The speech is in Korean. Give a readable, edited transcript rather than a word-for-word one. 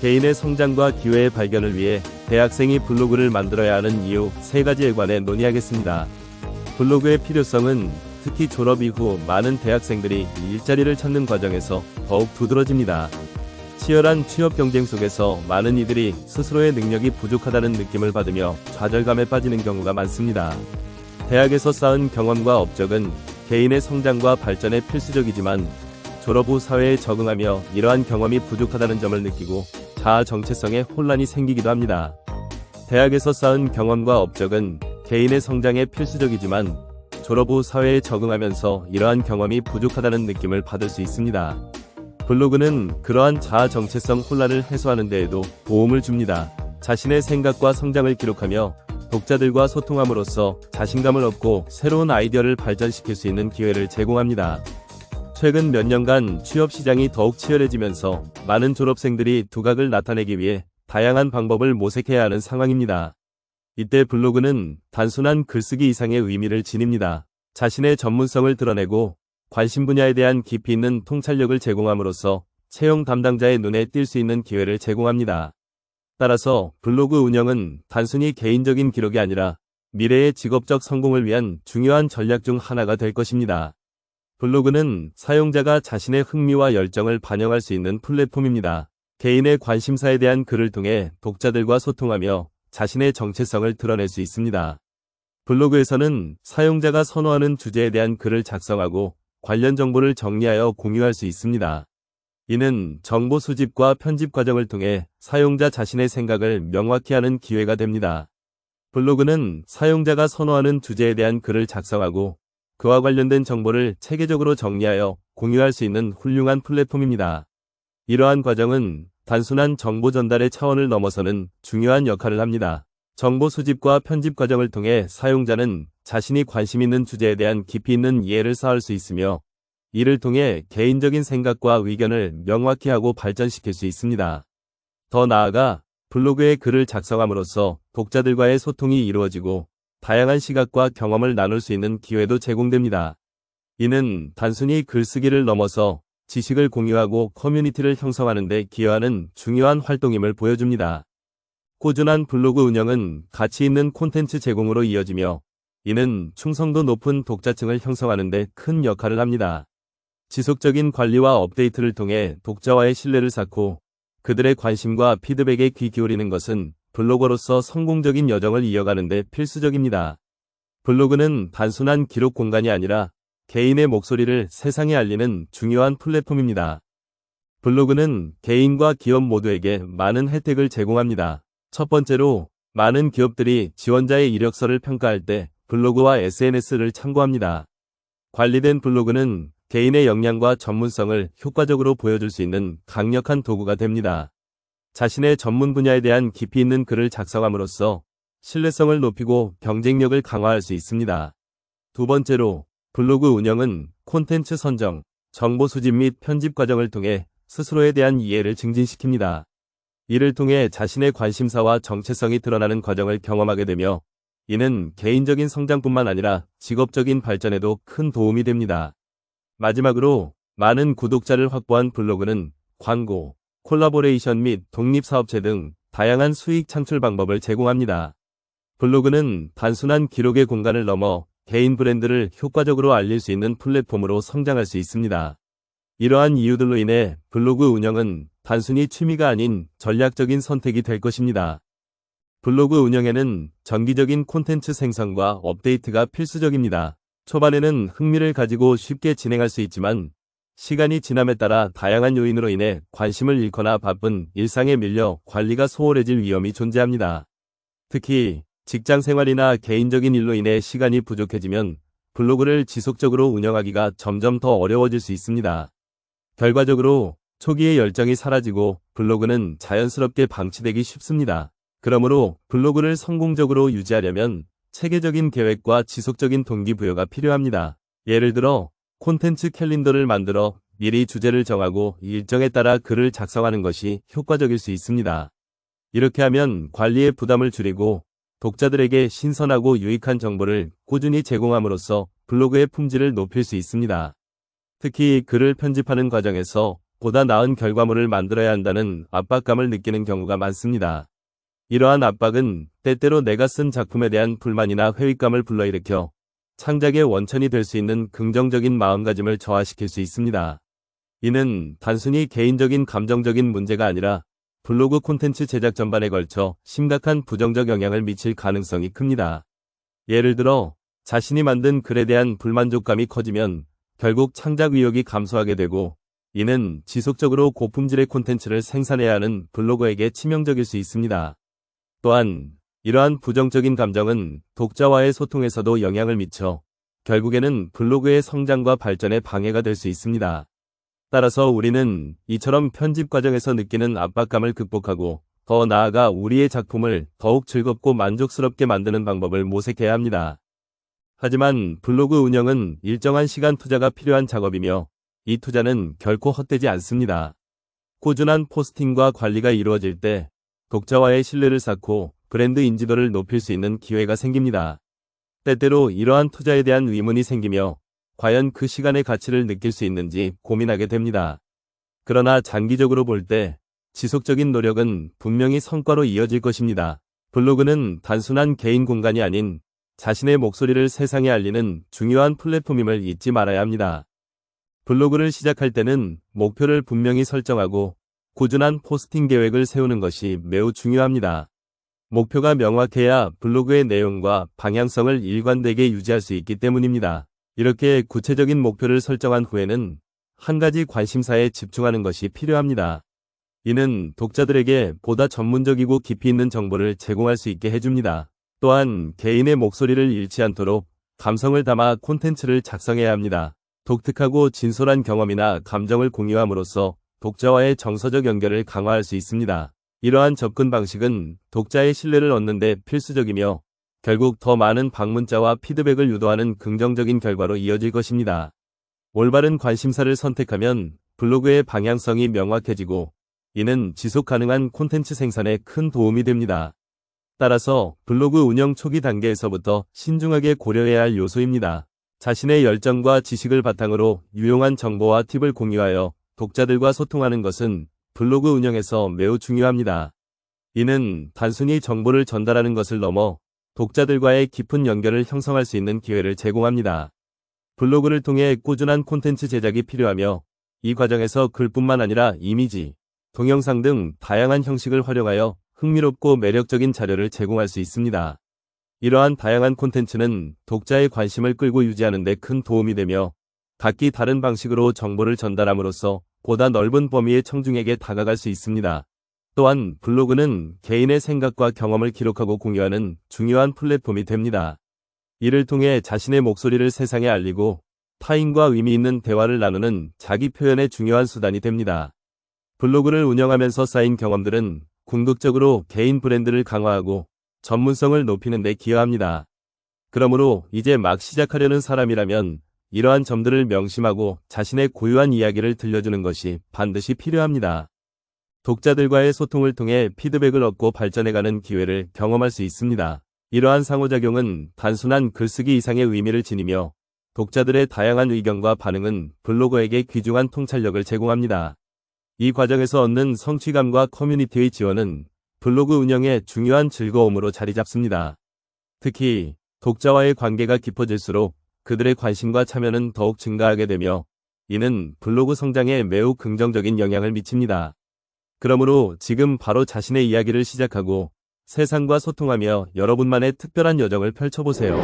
개인의 성장과 기회의 발견을 위해 대학생이 블로그를 만들어야 하는 이유 3가지에 관해 논의하겠습니다. 블로그의 필요성은 특히 졸업 이후 많은 대학생들이 일자리를 찾는 과정에서 더욱 두드러집니다. 치열한 취업 경쟁 속에서 많은 이들이 스스로의 능력이 부족하다는 느낌을 받으며 좌절감에 빠지는 경우가 많습니다. 대학에서 쌓은 경험과 업적은 개인의 성장과 발전에 필수적이지만 졸업 후 사회에 적응하며 이러한 경험이 부족하다는 점을 느끼고 자아 정체성에 혼란이 생기기도 합니다. 대학에서 쌓은 경험과 업적은 개인의 성장에 필수적이지만 졸업 후 사회에 적응하면서 이러한 경험이 부족하다는 느낌을 받을 수 있습니다. 블로그는 그러한 자아 정체성 혼란을 해소하는 데에도 도움을 줍니다. 자신의 생각과 성장을 기록하며 독자들과 소통함으로써 자신감을 얻고 새로운 아이디어를 발전시킬 수 있는 기회를 제공합니다. 최근 몇 년간 취업 시장이 더욱 치열해지면서 많은 졸업생들이 두각을 나타내기 위해 다양한 방법을 모색해야 하는 상황입니다. 이때 블로그는 단순한 글쓰기 이상의 의미를 지닙니다. 자신의 전문성을 드러내고 관심 분야에 대한 깊이 있는 통찰력을 제공함으로써 채용 담당자의 눈에 띌 수 있는 기회를 제공합니다. 따라서 블로그 운영은 단순히 개인적인 기록이 아니라 미래의 직업적 성공을 위한 중요한 전략 중 하나가 될 것입니다. 블로그는 사용자가 자신의 흥미와 열정을 반영할 수 있는 플랫폼입니다. 개인의 관심사에 대한 글을 통해 독자들과 소통하며 자신의 정체성을 드러낼 수 있습니다. 블로그에서는 사용자가 선호하는 주제에 대한 글을 작성하고 관련 정보를 정리하여 공유할 수 있습니다. 이는 정보 수집과 편집 과정을 통해 사용자 자신의 생각을 명확히 하는 기회가 됩니다. 블로그는 사용자가 선호하는 주제에 대한 글을 작성하고 그와 관련된 정보를 체계적으로 정리하여 공유할 수 있는 훌륭한 플랫폼입니다. 이러한 과정은 단순한 정보 전달의 차원을 넘어서는 중요한 역할을 합니다. 정보 수집과 편집 과정을 통해 사용자는 자신이 관심 있는 주제에 대한 깊이 있는 이해를 쌓을 수 있으며 이를 통해 개인적인 생각과 의견을 명확히 하고 발전시킬 수 있습니다. 더 나아가 블로그에 글을 작성함으로써 독자들과의 소통이 이루어지고 다양한 시각과 경험을 나눌 수 있는 기회도 제공됩니다. 이는 단순히 글쓰기를 넘어서 지식을 공유하고 커뮤니티를 형성하는 데 기여하는 중요한 활동임을 보여줍니다. 꾸준한 블로그 운영은 가치 있는 콘텐츠 제공으로 이어지며 이는 충성도 높은 독자층을 형성하는 데 큰 역할을 합니다. 지속적인 관리와 업데이트를 통해 독자와의 신뢰를 쌓고 그들의 관심과 피드백에 귀 기울이는 것은 블로거로서 성공적인 여정을 이어가는 데 필수적입니다. 블로그는 단순한 기록 공간이 아니라 개인의 목소리를 세상에 알리는 중요한 플랫폼입니다. 블로그는 개인과 기업 모두에게 많은 혜택을 제공합니다. 첫 번째로 많은 기업들이 지원자의 이력서를 평가할 때 블로그와 SNS를 참고합니다. 관리된 블로그는 개인의 역량과 전문성을 효과적으로 보여줄 수 있는 강력한 도구가 됩니다. 자신의 전문 분야에 대한 깊이 있는 글을 작성함으로써 신뢰성을 높이고 경쟁력을 강화할 수 있습니다. 두 번째로 블로그 운영은 콘텐츠 선정, 정보 수집 및 편집 과정을 통해 스스로에 대한 이해를 증진시킵니다. 이를 통해 자신의 관심사와 정체성이 드러나는 과정을 경험하게 되며 이는 개인적인 성장뿐만 아니라 직업적인 발전에도 큰 도움이 됩니다. 마지막으로 많은 구독자를 확보한 블로그는 광고, 콜라보레이션 및 독립사업체 등 다양한 수익 창출 방법을 제공합니다. 블로그는 단순한 기록의 공간을 넘어 개인 브랜드를 효과적으로 알릴 수 있는 플랫폼으로 성장할 수 있습니다. 이러한 이유들로 인해 블로그 운영은 단순히 취미가 아닌 전략적인 선택이 될 것입니다. 블로그 운영에는 정기적인 콘텐츠 생성과 업데이트가 필수적입니다. 초반에는 흥미를 가지고 쉽게 진행할 수 있지만 시간이 지남에 따라 다양한 요인으로 인해 관심을 잃거나 바쁜 일상에 밀려 관리가 소홀해질 위험이 존재합니다. 특히 직장 생활이나 개인적인 일로 인해 시간이 부족해지면 블로그를 지속적으로 운영하기가 점점 더 어려워질 수 있습니다. 결과적으로 초기의 열정이 사라지고 블로그는 자연스럽게 방치되기 쉽습니다. 그러므로 블로그를 성공적으로 유지하려면 체계적인 계획과 지속적인 동기부여가 필요합니다. 예를 들어 콘텐츠 캘린더를 만들어 미리 주제를 정하고 일정에 따라 글을 작성하는 것이 효과적일 수 있습니다. 이렇게 하면 관리의 부담을 줄이고 독자들에게 신선하고 유익한 정보를 꾸준히 제공함으로써 블로그의 품질을 높일 수 있습니다. 특히 글을 편집하는 과정에서 보다 나은 결과물을 만들어야 한다는 압박감을 느끼는 경우가 많습니다. 이러한 압박은 때때로 내가 쓴 작품에 대한 불만이나 회의감을 불러일으켜 창작의 원천이 될 수 있는 긍정적인 마음가짐을 저하시킬 수 있습니다. 이는 단순히 개인적인 감정적인 문제가 아니라 블로그 콘텐츠 제작 전반에 걸쳐 심각한 부정적 영향을 미칠 가능성이 큽니다. 예를 들어 자신이 만든 글에 대한 불만족감이 커지면 결국 창작 의욕이 감소하게 되고, 이는 지속적으로 고품질의 콘텐츠를 생산해야 하는 블로거에게 치명적일 수 있습니다. 또한 이러한 부정적인 감정은 독자와의 소통에서도 영향을 미쳐 결국에는 블로그의 성장과 발전에 방해가 될 수 있습니다. 따라서 우리는 이처럼 편집 과정에서 느끼는 압박감을 극복하고 더 나아가 우리의 작품을 더욱 즐겁고 만족스럽게 만드는 방법을 모색해야 합니다. 하지만 블로그 운영은 일정한 시간 투자가 필요한 작업이며 이 투자는 결코 헛되지 않습니다. 꾸준한 포스팅과 관리가 이루어질 때 독자와의 신뢰를 쌓고 브랜드 인지도를 높일 수 있는 기회가 생깁니다. 때때로 이러한 투자에 대한 의문이 생기며 과연 그 시간의 가치를 느낄 수 있는지 고민하게 됩니다. 그러나 장기적으로 볼 때 지속적인 노력은 분명히 성과로 이어질 것입니다. 블로그는 단순한 개인 공간이 아닌 자신의 목소리를 세상에 알리는 중요한 플랫폼임을 잊지 말아야 합니다. 블로그를 시작할 때는 목표를 분명히 설정하고 꾸준한 포스팅 계획을 세우는 것이 매우 중요합니다. 목표가 명확해야 블로그의 내용과 방향성을 일관되게 유지할 수 있기 때문입니다. 이렇게 구체적인 목표를 설정한 후에는 한 가지 관심사에 집중하는 것이 필요합니다. 이는 독자들에게 보다 전문적이고 깊이 있는 정보를 제공할 수 있게 해줍니다. 또한 개인의 목소리를 잃지 않도록 감성을 담아 콘텐츠를 작성해야 합니다. 독특하고 진솔한 경험이나 감정을 공유함으로써 독자와의 정서적 연결을 강화할 수 있습니다. 이러한 접근 방식은 독자의 신뢰를 얻는 데 필수적이며 결국 더 많은 방문자와 피드백을 유도하는 긍정적인 결과로 이어질 것입니다. 올바른 관심사를 선택하면 블로그의 방향성이 명확해지고, 이는 지속 가능한 콘텐츠 생산에 큰 도움이 됩니다. 따라서 블로그 운영 초기 단계에서부터 신중하게 고려해야 할 요소입니다. 자신의 열정과 지식을 바탕으로 유용한 정보와 팁을 공유하여 독자들과 소통하는 것은 블로그 운영에서 매우 중요합니다. 이는 단순히 정보를 전달하는 것을 넘어 독자들과의 깊은 연결을 형성할 수 있는 기회를 제공합니다. 블로그를 통해 꾸준한 콘텐츠 제작이 필요하며, 이 과정에서 글뿐만 아니라 이미지, 동영상 등 다양한 형식을 활용하여 흥미롭고 매력적인 자료를 제공할 수 있습니다. 이러한 다양한 콘텐츠는 독자의 관심을 끌고 유지하는 데 큰 도움이 되며, 각기 다른 방식으로 정보를 전달함으로써 보다 넓은 범위의 청중에게 다가갈 수 있습니다. 또한 블로그는 개인의 생각과 경험을 기록하고 공유하는 중요한 플랫폼이 됩니다. 이를 통해 자신의 목소리를 세상에 알리고 타인과 의미 있는 대화를 나누는 자기 표현의 중요한 수단이 됩니다. 블로그를 운영하면서 쌓인 경험들은 궁극적으로 개인 브랜드를 강화하고 전문성을 높이는 데 기여합니다. 그러므로 이제 막 시작하려는 사람이라면 이러한 점들을 명심하고 자신의 고유한 이야기를 들려주는 것이 반드시 필요합니다. 독자들과의 소통을 통해 피드백을 얻고 발전해가는 기회를 경험할 수 있습니다. 이러한 상호작용은 단순한 글쓰기 이상의 의미를 지니며, 독자들의 다양한 의견과 반응은 블로거에게 귀중한 통찰력을 제공합니다. 이 과정에서 얻는 성취감과 커뮤니티의 지원은 블로그 운영의 중요한 즐거움으로 자리 잡습니다. 특히 독자와의 관계가 깊어질수록 그들의 관심과 참여는 더욱 증가하게 되며, 이는 블로그 성장에 매우 긍정적인 영향을 미칩니다. 그러므로 지금 바로 자신의 이야기를 시작하고 세상과 소통하며 여러분만의 특별한 여정을 펼쳐보세요.